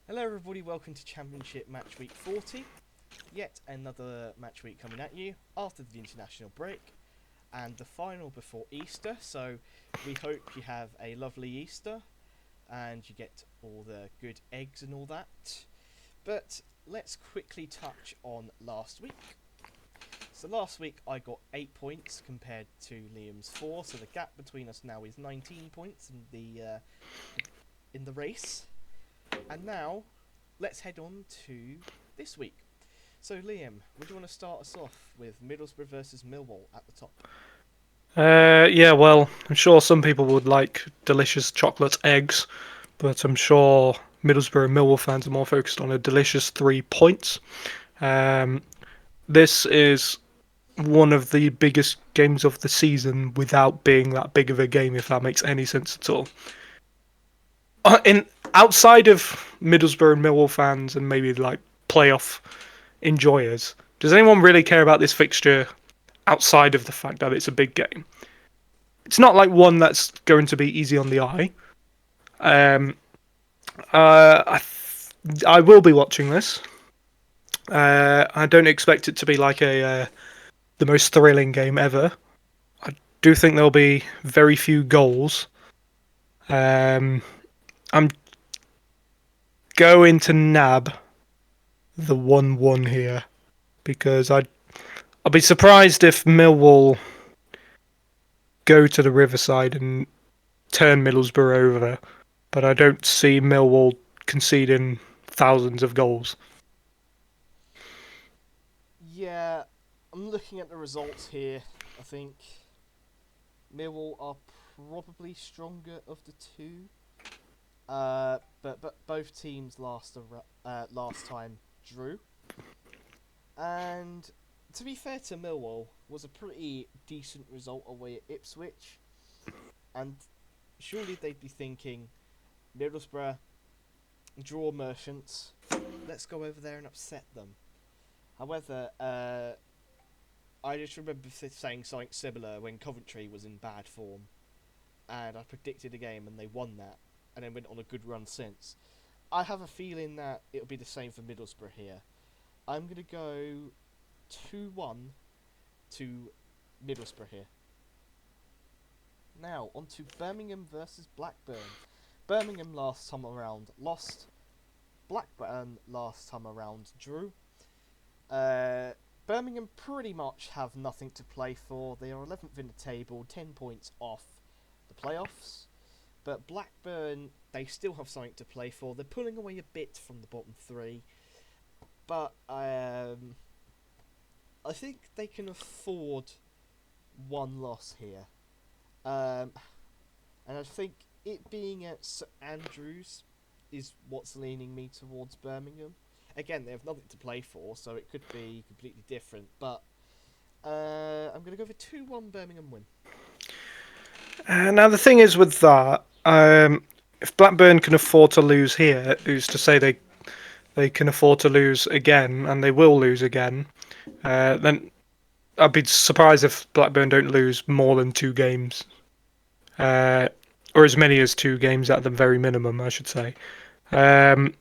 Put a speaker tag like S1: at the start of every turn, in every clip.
S1: Hello, everybody. Welcome to Championship Match Week 40. Yet another match week coming at you after the international break and the final before Easter. So, we hope you have a lovely Easter and you get all the good eggs and all that. But let's quickly touch on last week. So, last week I got 8 points compared to Liam's 4, so the gap between us now is 19 points in the race. And now, let's head on to this week. So, Liam, would you want to start us off with Middlesbrough versus Millwall at the top?
S2: Yeah, well, I'm sure some people would like delicious chocolate eggs, but I'm sure Middlesbrough and Millwall fans are more focused on a delicious 3 points. Um, this is one of the biggest games of the season without being that big of a game, if that makes any sense at all. In outside of Middlesbrough and Millwall fans and maybe like playoff enjoyers, does anyone really care about this fixture outside of the fact that it's a big game? It's not like one that's going to be easy on the eye. Um, I will be watching this. I don't expect it to be like the most thrilling game ever. I do think there'll be very few goals. Um, I'm going to nab the 1-1 here because I'll be surprised if Millwall go to the Riverside and turn Middlesbrough over, but I don't see Millwall conceding thousands of goals.
S1: Yeah, I'm looking at the results here. I think Millwall are probably stronger of the two. But both teams last time drew, and to be fair to Millwall, was a pretty decent result away at Ipswich, and surely they'd be thinking Middlesbrough draw merchants. Let's go over there and upset them. However, I just remember saying something similar when Coventry was in bad form, and I predicted a game and they won that, and then went on a good run since. I have a feeling that it'll be the same for Middlesbrough here. I'm going to go 2-1 to Middlesbrough here. Now, on to Birmingham versus Blackburn. Birmingham last time around lost. Blackburn last time around drew. Uh, Birmingham pretty much have nothing to play for. They are 11th in the table, 10 points off the playoffs. But Blackburn, they still have something to play for. They're pulling away a bit from the bottom three. But I think they can afford one loss here. Um, and I think it being at St Andrews is what's leaning me towards Birmingham. Again, they have nothing to play for, so it could be completely different. But I'm going to go for 2-1 Birmingham win.
S2: Now the thing is with that, if Blackburn can afford to lose here, who's to say they can afford to lose again, and they will lose again? Then I'd be surprised if Blackburn don't lose more than 2 games, uh, or as many as 2 games at the very minimum, I should say. Um,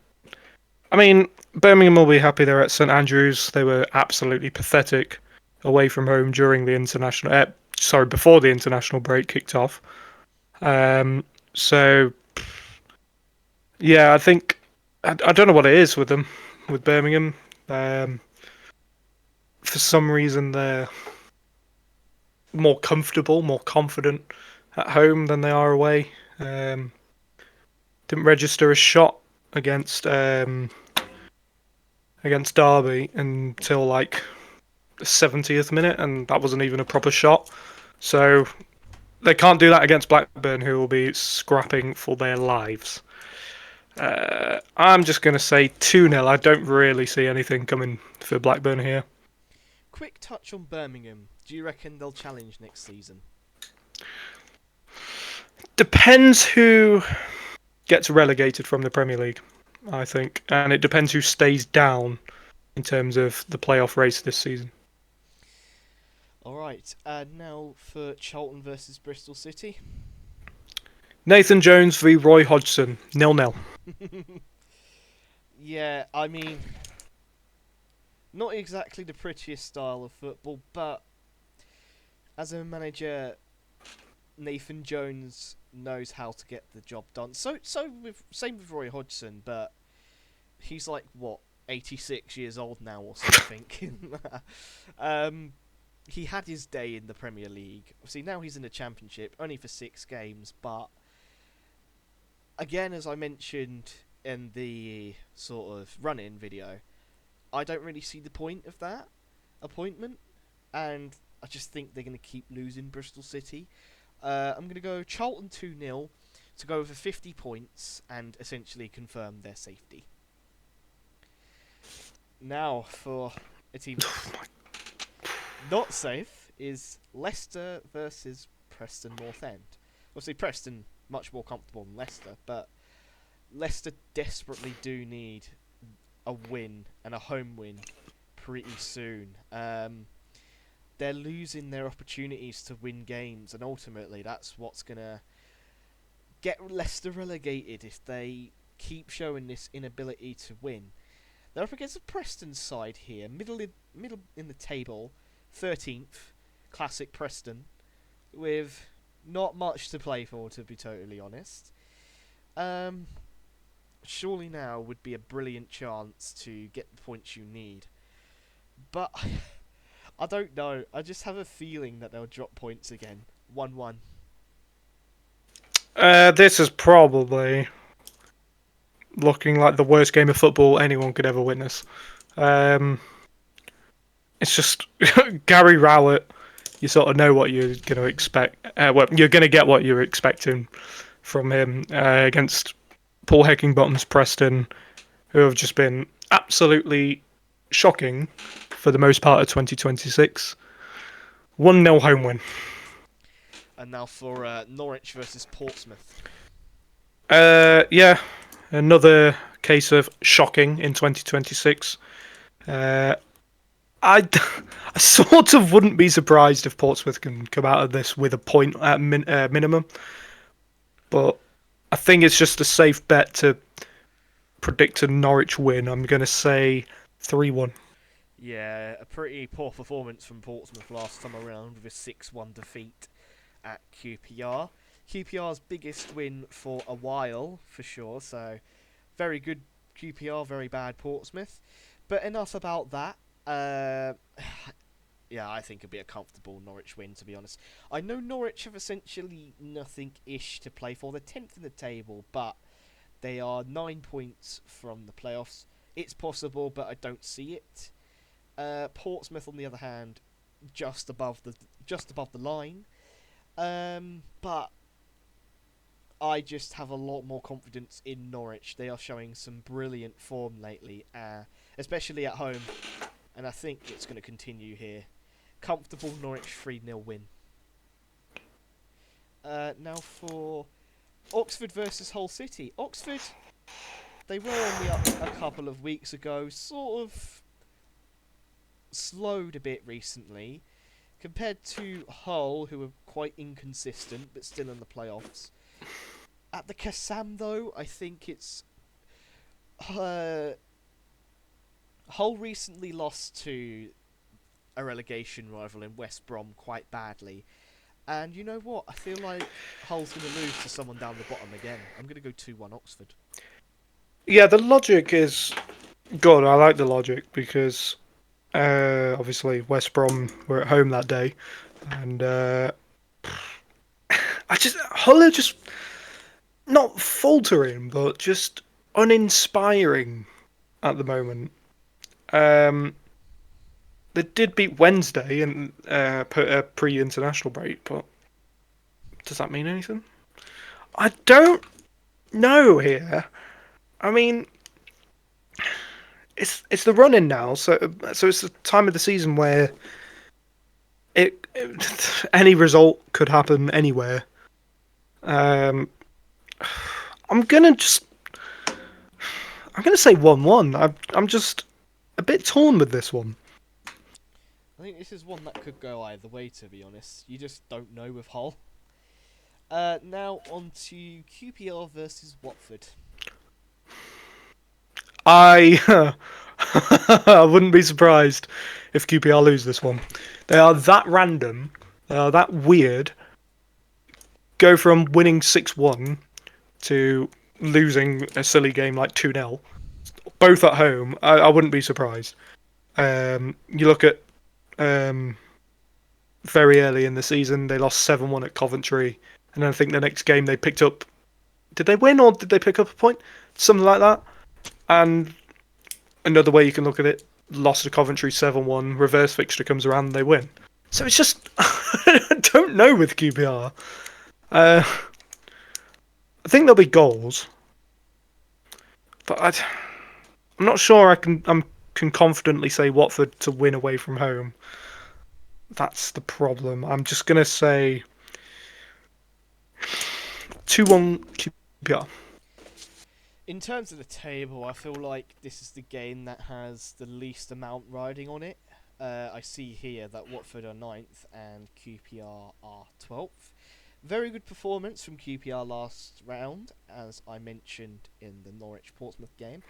S2: I mean, Birmingham will be happy they're at St Andrews. They were absolutely pathetic away from home during the international. Before the international break kicked off. Um, so yeah, I think I don't know what it is with them with Birmingham. Um, for some reason, they're more comfortable, more confident at home than they are away. Didn't register a shot against against Derby until like the 70th minute, and that wasn't even a proper shot. So they can't do that against Blackburn, who will be scrapping for their lives. I'm just going to say 2-0. I don't really see anything coming for Blackburn here.
S1: Quick touch on Birmingham. Do you reckon they'll challenge next season?
S2: Depends who gets relegated from the Premier League, I think, and it depends who stays down in terms of the playoff race this season.
S1: Alright, and now for Charlton versus Bristol City.
S2: Nathan Jones v Roy Hodgson, 0-0.
S1: Yeah, I mean, not exactly the prettiest style of football, but as a manager, Nathan Jones knows how to get the job done. So with same with Roy Hodgson, but he's like what 86 years old now or something. um, he had his day in the Premier League. See, now he's in the Championship, only for 6 games, but again, as I mentioned in the sort of run-in video, I don't really see the point of that appointment, and I just think they're going to keep losing Bristol City. I'm going to go Charlton 2-0 to go over 50 points and essentially confirm their safety. Now, for a team that's not safe, is Leicester versus Preston North End. Obviously, Preston much more comfortable than Leicester, but Leicester desperately do need a win and a home win pretty soon. They're losing their opportunities to win games, and ultimately that's what's going to get Leicester relegated if they keep showing this inability to win. They're up against a Preston side here, middle in the table, 13th, classic Preston, with not much to play for, to be totally honest. Um, Surely now would be a brilliant chance to get the points you need, but I don't know. I just have a feeling that they'll drop points again. 1-1.
S2: This is probably looking like the worst game of football anyone could ever witness. Um, it's just Gary Rowett. You sort of know what you're going to expect. Well, you're going to get what you're expecting from him against Paul Heckingbottom's Preston, who have just been absolutely shocking for the most part of 2026. 1-0 home win.
S1: And now for Norwich versus Portsmouth.
S2: Yeah, another case of shocking in 2026. I, I sort of wouldn't be surprised if Portsmouth can come out of this with a point at minimum, but I think it's just a safe bet to predict a Norwich win. I'm going to say 3-1.
S1: Yeah, a pretty poor performance from Portsmouth last time around with a 6-1 defeat at QPR. QPR's biggest win for a while, for sure, so very good QPR, very bad Portsmouth. But enough about that. Yeah, I think it'll be a comfortable Norwich win, to be honest. I know Norwich have essentially nothing-ish to play for. They're 10th in the table, but they are 9 points from the playoffs. It's possible, but I don't see it. Portsmouth, on the other hand, just above the line. But I just have a lot more confidence in Norwich. They are showing some brilliant form lately, especially at home, and I think it's going to continue here. Comfortable Norwich 3-0 win. Now for Oxford versus Hull City. Oxford, they were on the up a couple of weeks ago, sort of slowed a bit recently, compared to Hull, who are quite inconsistent but still in the playoffs. At the Kassam, though, I think it's Hull recently lost to a relegation rival in West Brom quite badly. And you know what? I feel like Hull's going to lose to someone down the bottom again. I'm going to go 2-1 Oxford.
S2: Yeah, the logic is good. I like the logic because obviously West Brom were at home that day, and Hull are just not faltering, but just uninspiring at the moment. Um, they did beat Wednesday and put a pre-international break, but does that mean anything? I don't know here. I mean, it's the running now, so it's the time of the season where any result could happen anywhere. Um, I'm gonna just I'm gonna say 1-1. I'm just a bit torn with this one.
S1: I think this is one that could go either way, to be honest. You just don't know with Hull. Now on to QPR versus Watford.
S2: I I wouldn't be surprised if QPR lose this one. They are that random. They are that weird. Go from winning 6-1 to losing a silly game like 2-0, both at home. I wouldn't be surprised. You look at um, very early in the season, they lost 7-1 at Coventry, and then I think the next game they picked up. Did they win or did they pick up a point? Something like that. And another way you can look at it, lost to Coventry 7-1, reverse fixture comes around, and they win. So it's just I don't know with QPR. I think there'll be goals, but I'm not sure can confidently say Watford to win away from home. That's the problem. I'm just gonna say 2-1 QPR.
S1: In terms of the table, I feel like this is the game that has the least amount riding on it. I see here that Watford are 9th and QPR are 12th. Very good performance from QPR last round, as I mentioned in the Norwich-Portsmouth game.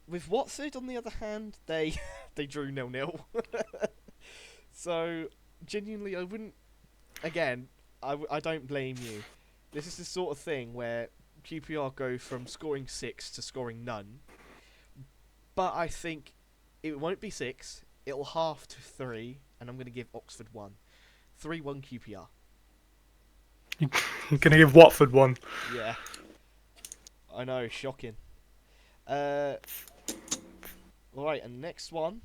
S1: With Watford, on the other hand, they they drew 0-0. So, genuinely, I wouldn't... Again, I don't blame you. This is the sort of thing where QPR go from scoring 6 to scoring none. But I think it won't be 6, it'll half to 3, and I'm going to give Oxford 1. 3-1 QPR.
S2: You're gonna give Watford 1.
S1: Yeah. I know, shocking. Alright, and the next one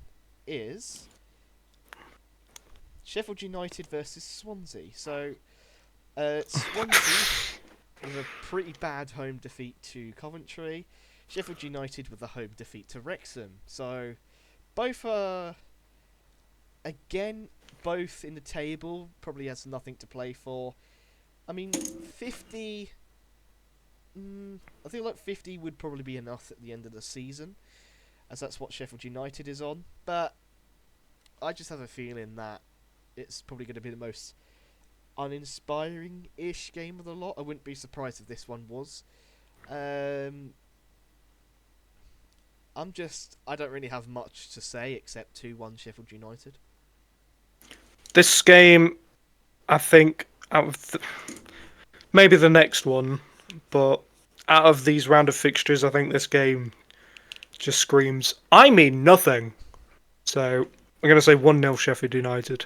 S1: is Sheffield United versus Swansea. So, Swansea with a pretty bad home defeat to Coventry. Sheffield United with a home defeat to Wrexham. So, both are, again, both in the table. Probably has nothing to play for. I mean, 50... I feel like 50 would probably be enough at the end of the season, as that's what Sheffield United is on. But I just have a feeling that it's probably going to be the most uninspiring-ish game of the lot. I wouldn't be surprised if this one was. I don't really have much to say except 2-1 Sheffield United.
S2: This game, I think, maybe the next one, but out of these round of fixtures, I think this game just screams, I mean nothing. So I'm going to say 1-0 Sheffield United.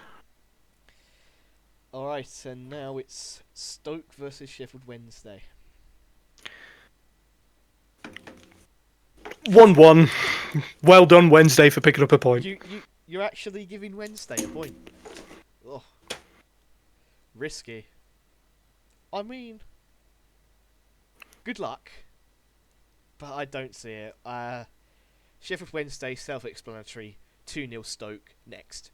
S1: Alright, and now it's Stoke versus Sheffield Wednesday.
S2: 1-1. Well done, Wednesday, for picking up a point.
S1: You're actually giving Wednesday a point. Ugh. Risky. I mean, good luck, but I don't see it. Sheffield Wednesday, self-explanatory. 2-0 Stoke next.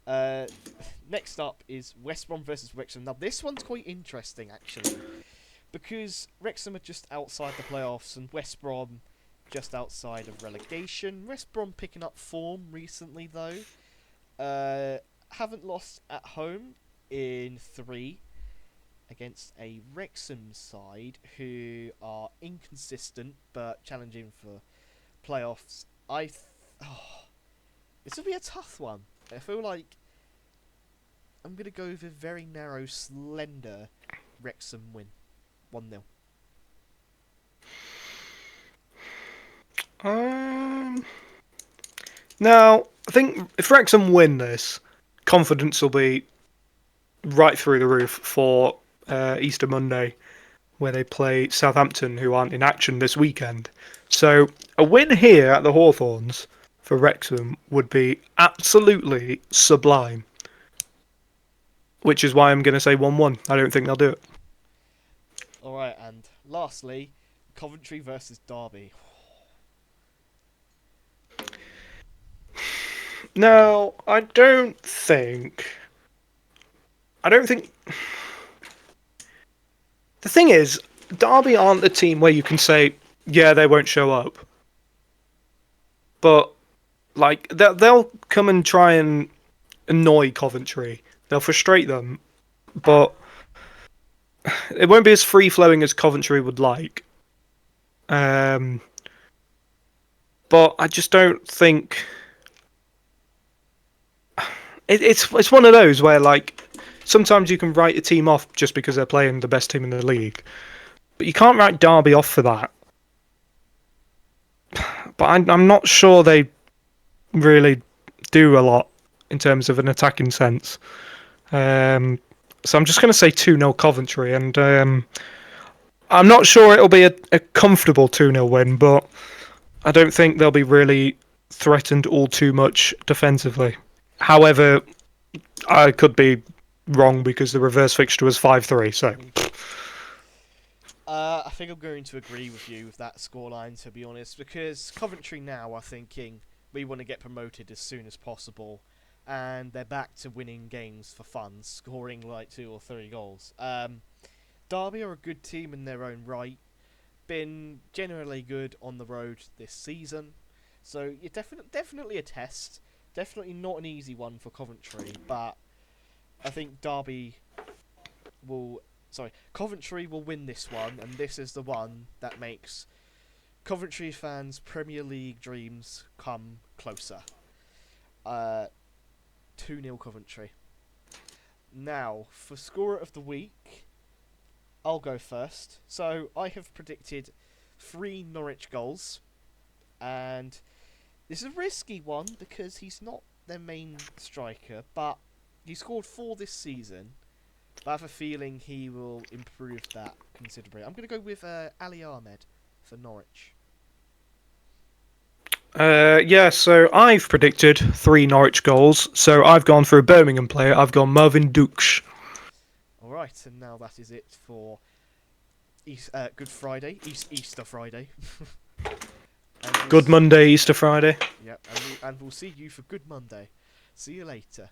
S1: Next up is West Brom versus Wrexham. Now this one's quite interesting actually, because Wrexham are just outside the playoffs and West Brom just outside of relegation. West Brom picking up form recently though. Haven't lost at home in 3 against a Wrexham side who are inconsistent but challenging for playoffs. This will be a tough one. I feel like I'm going to go with a very narrow, slender Wrexham win. 1-0.
S2: Now, I think if Wrexham win this, confidence will be right through the roof for Easter Monday, where they play Southampton, who aren't in action this weekend. So a win here at the Hawthorns for Wrexham would be absolutely sublime. Which is why I'm going to say 1-1. I don't think they'll do it.
S1: Alright, and lastly, Coventry versus Derby.
S2: Now, I don't think... The thing is, Derby aren't the team where you can say, yeah, they won't show up. But, like, they'll come and try and annoy Coventry. They'll frustrate them. But it won't be as free-flowing as Coventry would like. Um, but I just don't think it's one of those where like sometimes you can write a team off just because they're playing the best team in the league, but you can't write Derby off for that. But I'm not sure they really do a lot in terms of an attacking sense. So I'm just going to say 2-0 Coventry, and I'm not sure it'll be a comfortable 2-0 win, but I don't think they'll be really threatened all too much defensively. However, I could be wrong because the reverse fixture was 5-3, so.
S1: I think I'm going to agree with you with that scoreline, to be honest, because Coventry now are thinking we want to get promoted as soon as possible, and they're back to winning games for fun, scoring like 2 or 3 goals. Derby are a good team in their own right, been generally good on the road this season, so you're definitely a test. Definitely not an easy one for Coventry, but I think will Coventry will win this one, and this is the one that makes Coventry fans' Premier League dreams come closer. 2-0 Coventry. Now, for scorer of the week, I'll go first. So, I have predicted 3 Norwich goals, and this is a risky one because he's not their main striker, but he scored 4 this season. But I have a feeling he will improve that considerably. I'm going to go with Ali Ahmed for Norwich.
S2: Yeah, so I've predicted 3 Norwich goals. So I've gone for a Birmingham player. I've gone Mervyn Dukes.
S1: Alright, and now that is it for Good Friday, Easter Friday.
S2: Good Monday, Easter Friday.
S1: Yep, and we'll see you for Good Monday. See you later.